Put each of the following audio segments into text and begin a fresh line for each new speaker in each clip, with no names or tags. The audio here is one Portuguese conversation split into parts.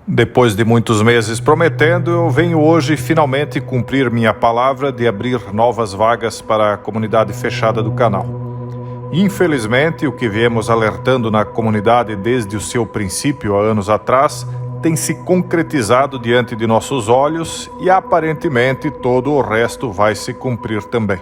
Depois de muitos meses prometendo, eu venho hoje finalmente cumprir minha palavra de abrir novas vagas para a comunidade fechada do canal. Infelizmente, o que viemos alertando na comunidade desde o seu princípio há anos atrás tem se concretizado diante de nossos olhos e aparentemente todo o resto vai se cumprir também.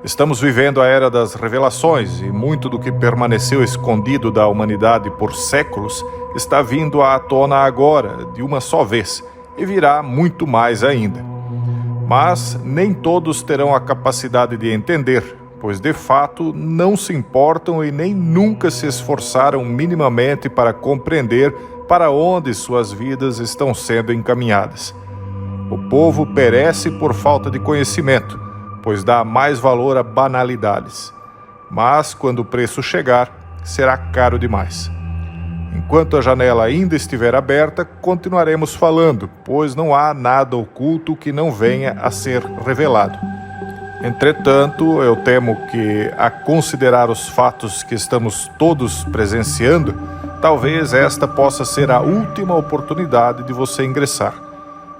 Estamos vivendo a era das revelações e muito do que permaneceu escondido da humanidade por séculos está vindo à tona agora, de uma só vez, e virá muito mais ainda. Mas nem todos terão a capacidade de entender, pois de fato não se importam e nem nunca se esforçaram minimamente para compreender para onde suas vidas estão sendo encaminhadas. O povo perece por falta de conhecimento, pois dá mais valor a banalidades. Mas, quando o preço chegar, será caro demais. Enquanto a janela ainda estiver aberta, continuaremos falando, pois não há nada oculto que não venha a ser revelado. Entretanto, eu temo que, a considerar os fatos que estamos todos presenciando, talvez esta possa ser a última oportunidade de você ingressar.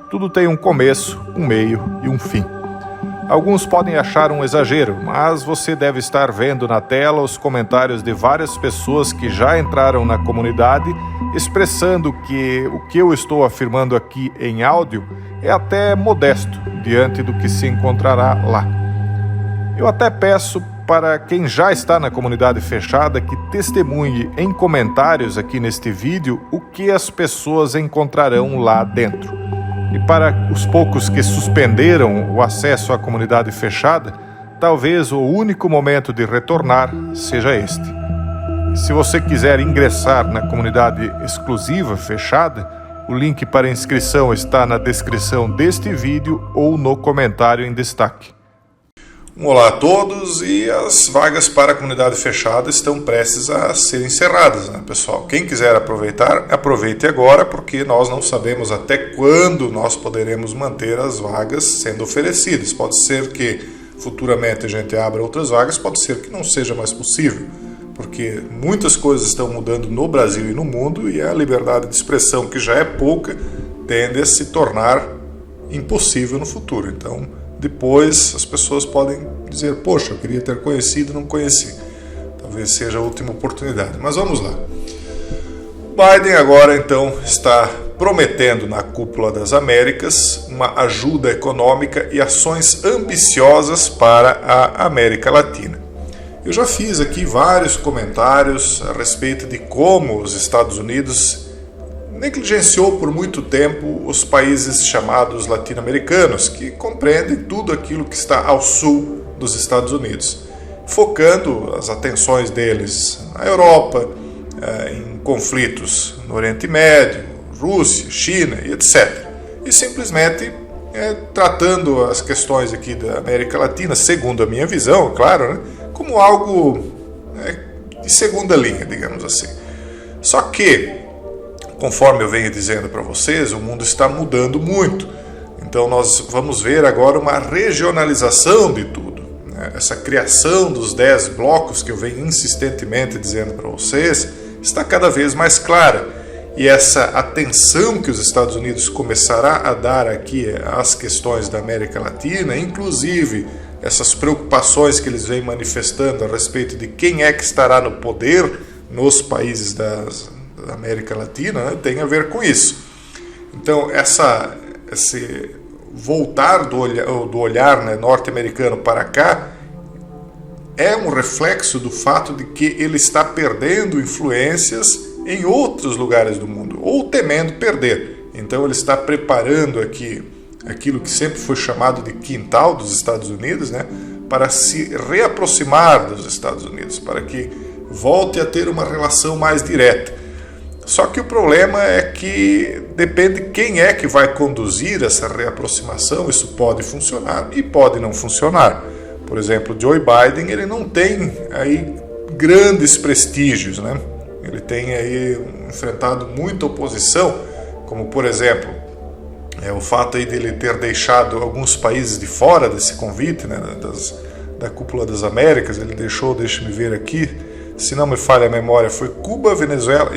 Tudo tem um começo, um meio e um fim. Alguns podem achar um exagero, mas você deve estar vendo na tela os comentários de várias pessoas que já entraram na comunidade, expressando que o que eu estou afirmando aqui em áudio é até modesto diante do que se encontrará lá. Eu até peço para quem já está na comunidade fechada que testemunhe em comentários aqui neste vídeo o que as pessoas encontrarão lá dentro. E para os poucos que suspenderam o acesso à comunidade fechada, talvez o único momento de retornar seja este. E se você quiser ingressar na comunidade exclusiva fechada, o link para inscrição está na descrição deste vídeo ou no comentário em destaque.
Olá a todos, e as vagas para a comunidade fechada estão prestes a ser encerradas, né, pessoal? Quem quiser aproveitar, aproveite agora, porque nós não sabemos até quando nós poderemos manter as vagas sendo oferecidas. Pode ser que futuramente a gente abra outras vagas, pode ser que não seja mais possível, porque muitas coisas estão mudando no Brasil e no mundo, e a liberdade de expressão, que já é pouca, tende a se tornar impossível no futuro. Então, depois as pessoas podem dizer, poxa, eu queria ter conhecido e não conheci. Talvez seja a última oportunidade. Mas vamos lá. Biden agora então está prometendo na Cúpula das Américas uma ajuda econômica e ações ambiciosas para a América Latina. Eu já fiz aqui vários comentários a respeito de como os Estados Unidos negligenciou por muito tempo os países chamados latino-americanos, que compreendem tudo aquilo que está ao sul dos Estados Unidos, focando as atenções deles na Europa, em conflitos no Oriente Médio, Rússia, China e etc. E simplesmente tratando as questões aqui da América Latina, segundo a minha visão, claro, né, como algo de segunda linha, digamos assim. Só que, conforme eu venho dizendo para vocês, o mundo está mudando muito. Então nós vamos ver agora uma regionalização de tudo, né? Essa criação dos 10 blocos que eu venho insistentemente dizendo para vocês está cada vez mais clara. E essa atenção que os Estados Unidos começará a dar aqui às questões da América Latina, inclusive essas preocupações que eles vêm manifestando a respeito de quem é que estará no poder nos países da América Latina, né, tem a ver com isso. Então, esse voltar do olhar né, norte-americano para cá é um reflexo do fato de que ele está perdendo influências em outros lugares do mundo, ou temendo perder. Então, ele está preparando aqui aquilo que sempre foi chamado de quintal dos Estados Unidos, né, para se reaproximar dos Estados Unidos, para que volte a ter uma relação mais direta. Só que o problema é que depende quem é que vai conduzir essa reaproximação. Isso pode funcionar e pode não funcionar. Por exemplo, Joe Biden, ele não tem aí grandes prestígios, né? Ele tem aí enfrentado muita oposição, como por exemplo, o fato aí dele ter deixado alguns países de fora desse convite, né, da Cúpula das Américas. Ele deixou, deixa-me ver aqui, se não me falha a memória, foi Cuba, Venezuela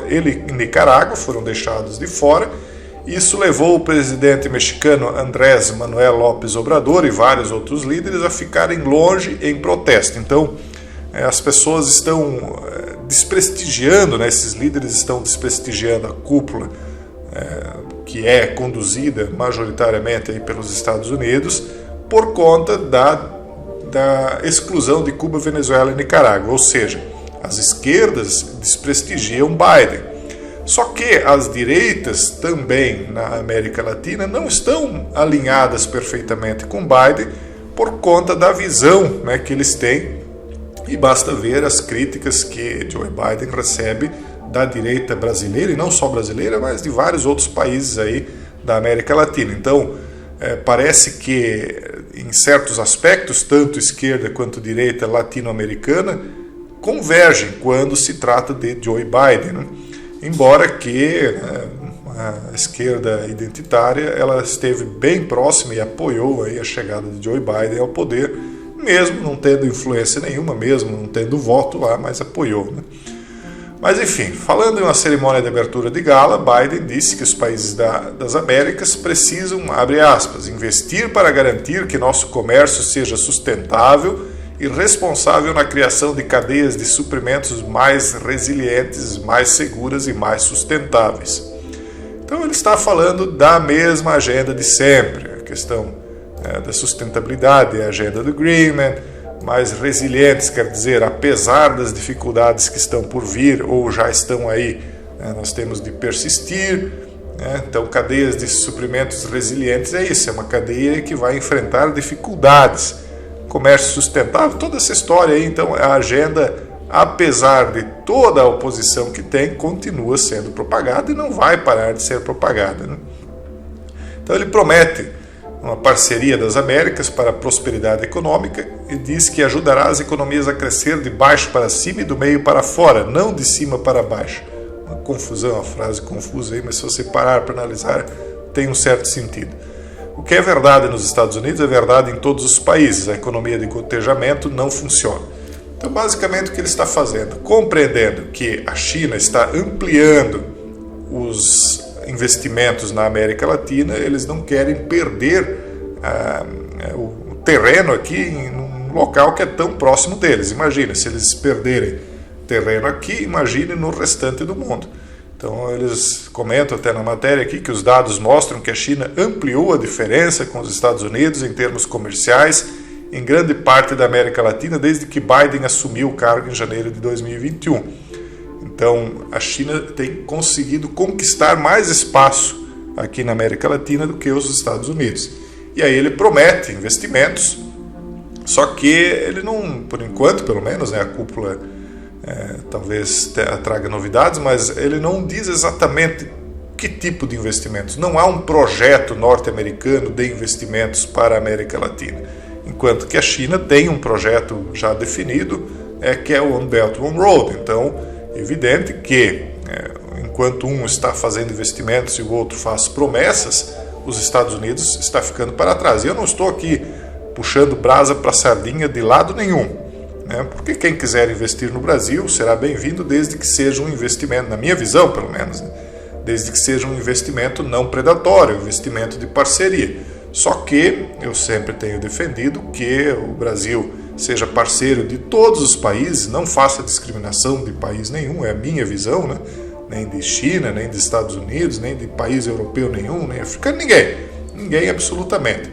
e Nicarágua foram deixados de fora. Isso levou o presidente mexicano Andrés Manuel López Obrador e vários outros líderes a ficarem longe em protesto. Então, as pessoas estão desprestigiando, né, esses líderes estão desprestigiando a cúpula que é conduzida majoritariamente aí pelos Estados Unidos por conta da exclusão de Cuba, Venezuela e Nicarágua. Ou seja, as esquerdas desprestigiam Biden. Só que as direitas também na América Latina não estão alinhadas perfeitamente com Biden por conta da visão, né, que eles têm, e basta ver as críticas que Joe Biden recebe da direita brasileira, e não só brasileira, mas de vários outros países aí da América Latina. Então, parece que em certos aspectos, tanto esquerda quanto direita latino-americana convergem quando se trata de Joe Biden, né? Embora que a esquerda identitária ela esteve bem próxima e apoiou aí a chegada de Joe Biden ao poder, mesmo não tendo influência nenhuma, mesmo não tendo voto lá, mas apoiou, né? Mas enfim, falando em uma cerimônia de abertura de gala, Biden disse que os países das Américas precisam, abre aspas, investir para garantir que nosso comércio seja sustentável e responsável na criação de cadeias de suprimentos mais resilientes, mais seguras e mais sustentáveis. Então ele está falando da mesma agenda de sempre, a questão da sustentabilidade, a agenda do Greenman, mais resilientes, quer dizer, apesar das dificuldades que estão por vir ou já estão aí, nós temos de persistir. Então, cadeias de suprimentos resilientes é isso, é uma cadeia que vai enfrentar dificuldades. Comércio sustentável, toda essa história aí, então a agenda, apesar de toda a oposição que tem, continua sendo propagada e não vai parar de ser propagada, né? Então ele promete uma parceria das Américas para a prosperidade econômica e diz que ajudará as economias a crescer de baixo para cima e do meio para fora, não de cima para baixo. Uma confusão, uma frase confusa aí, mas se você parar para analisar, tem um certo sentido. O que é verdade nos Estados Unidos é verdade em todos os países. A economia de cotejamento não funciona. Então, basicamente, o que ele está fazendo? Compreendendo que a China está ampliando os investimentos na América Latina, eles não querem perder o terreno aqui em um local que é tão próximo deles. Imagina, se eles perderem terreno aqui, imagine no restante do mundo. Então, eles comentam até na matéria aqui que os dados mostram que a China ampliou a diferença com os Estados Unidos em termos comerciais em grande parte da América Latina desde que Biden assumiu o cargo em janeiro de 2021. Então, a China tem conseguido conquistar mais espaço aqui na América Latina do que os Estados Unidos. E aí ele promete investimentos, só que ele não, por enquanto pelo menos, né, a cúpula talvez traga novidades, mas ele não diz exatamente que tipo de investimentos. Não há um projeto norte-americano de investimentos para a América Latina, enquanto que a China tem um projeto já definido, que é o One Belt, One Road. Então, é evidente que, enquanto um está fazendo investimentos e o outro faz promessas, os Estados Unidos está ficando para trás. E eu não estou aqui puxando brasa para sardinha de lado nenhum, porque quem quiser investir no Brasil será bem-vindo desde que seja um investimento, na minha visão pelo menos, desde que seja um investimento não predatório, um investimento de parceria. Só que eu sempre tenho defendido que o Brasil seja parceiro de todos os países, não faça discriminação de país nenhum, é a minha visão, né? Nem de China, nem dos Estados Unidos, nem de país europeu nenhum, nem africano, ninguém absolutamente.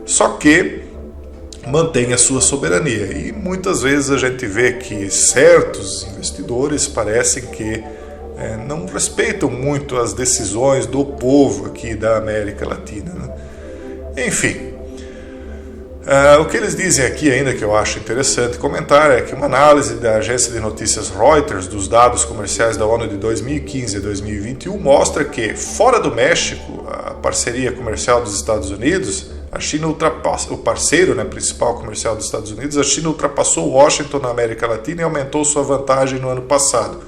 Só que mantém a sua soberania. E muitas vezes a gente vê que certos investidores parecem que não respeitam muito as decisões do povo aqui da América Latina, né? Enfim, o que eles dizem aqui ainda que eu acho interessante comentar é que uma análise da agência de notícias Reuters dos dados comerciais da ONU de 2015 a 2021 mostra que, fora do México, a parceria comercial dos Estados Unidos, a China ultrapassa, o parceiro principal comercial dos Estados Unidos, a China ultrapassou Washington na América Latina e aumentou sua vantagem no ano passado.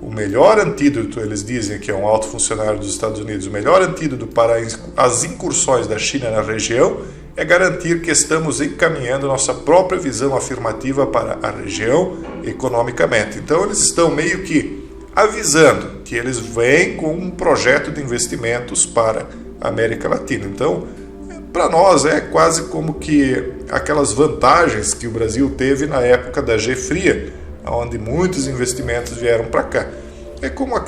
O melhor antídoto, eles dizem que é um alto funcionário dos Estados Unidos, o melhor antídoto para as incursões da China na região é garantir que estamos encaminhando nossa própria visão afirmativa para a região economicamente. Então eles estão meio que avisando que eles vêm com um projeto de investimentos para a América Latina. Então, para nós é quase como que aquelas vantagens que o Brasil teve na época da G-Fria, onde muitos investimentos vieram para cá. É como a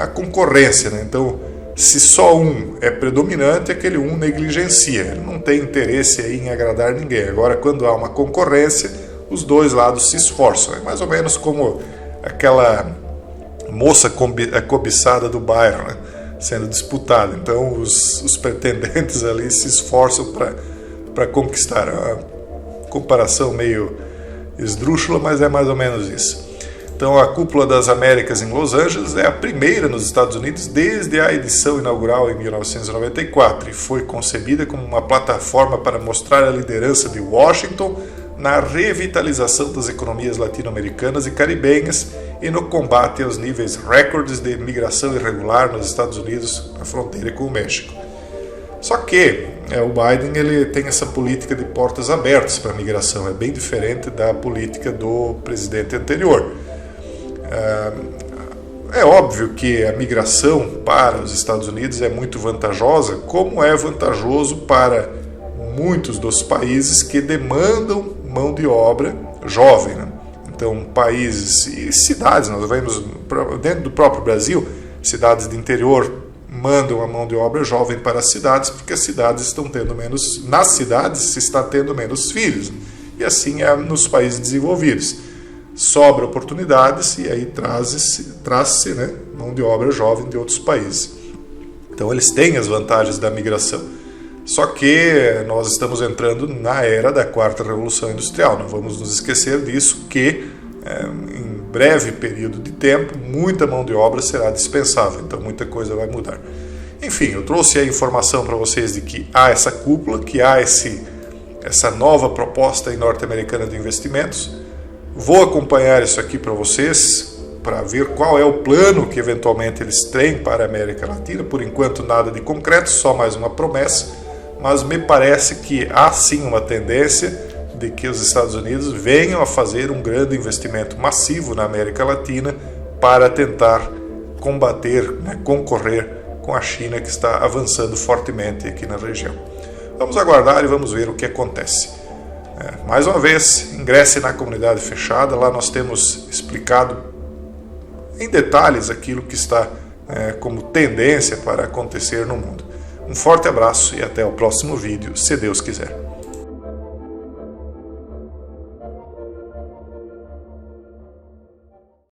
concorrência, né? Então, se só um é predominante, aquele um negligencia. Ele não tem interesse aí em agradar ninguém. Agora, quando há uma concorrência, os dois lados se esforçam. É mais ou menos como aquela moça cobiçada do bairro, né? Sendo disputada. Então, os pretendentes ali se esforçam para conquistar. É uma comparação meio esdrúxula, mas é mais ou menos isso. Então, a Cúpula das Américas em Los Angeles é a primeira nos Estados Unidos desde a edição inaugural em 1994 e foi concebida como uma plataforma para mostrar a liderança de Washington na revitalização das economias latino-americanas e caribenhas e no combate aos níveis recordes de imigração irregular nos Estados Unidos, na fronteira com o México. Só que o Biden ele tem essa política de portas abertas para a migração, é bem diferente da política do presidente anterior. É óbvio que a migração para os Estados Unidos é muito vantajosa, como é vantajoso para muitos dos países que demandam mão de obra jovem, né? Então, países e cidades, nós vemos dentro do próprio Brasil, cidades de interior mandam a mão de obra jovem para as cidades, porque as cidades estão tendo menos, nas cidades se está tendo menos filhos, e assim é nos países desenvolvidos. Sobra oportunidades e aí traz-se, né, mão de obra jovem de outros países. Então eles têm as vantagens da migração. Só que nós estamos entrando na era da quarta revolução industrial. Não vamos nos esquecer disso, que em breve período de tempo muita mão de obra será dispensável. Então muita coisa vai mudar. Enfim, eu trouxe a informação para vocês de que há essa cúpula, que há essa nova proposta norte-americana de investimentos. Vou acompanhar isso aqui para vocês, para ver qual é o plano que eventualmente eles têm para a América Latina. Por enquanto nada de concreto, só mais uma promessa, mas me parece que há sim uma tendência de que os Estados Unidos venham a fazer um grande investimento massivo na América Latina para tentar combater, né, concorrer com a China, que está avançando fortemente aqui na região. Vamos aguardar e vamos ver o que acontece. Mais uma vez, ingresse na comunidade fechada, lá nós temos explicado em detalhes aquilo que está como tendência para acontecer no mundo. Um forte abraço e até o próximo vídeo, se Deus quiser.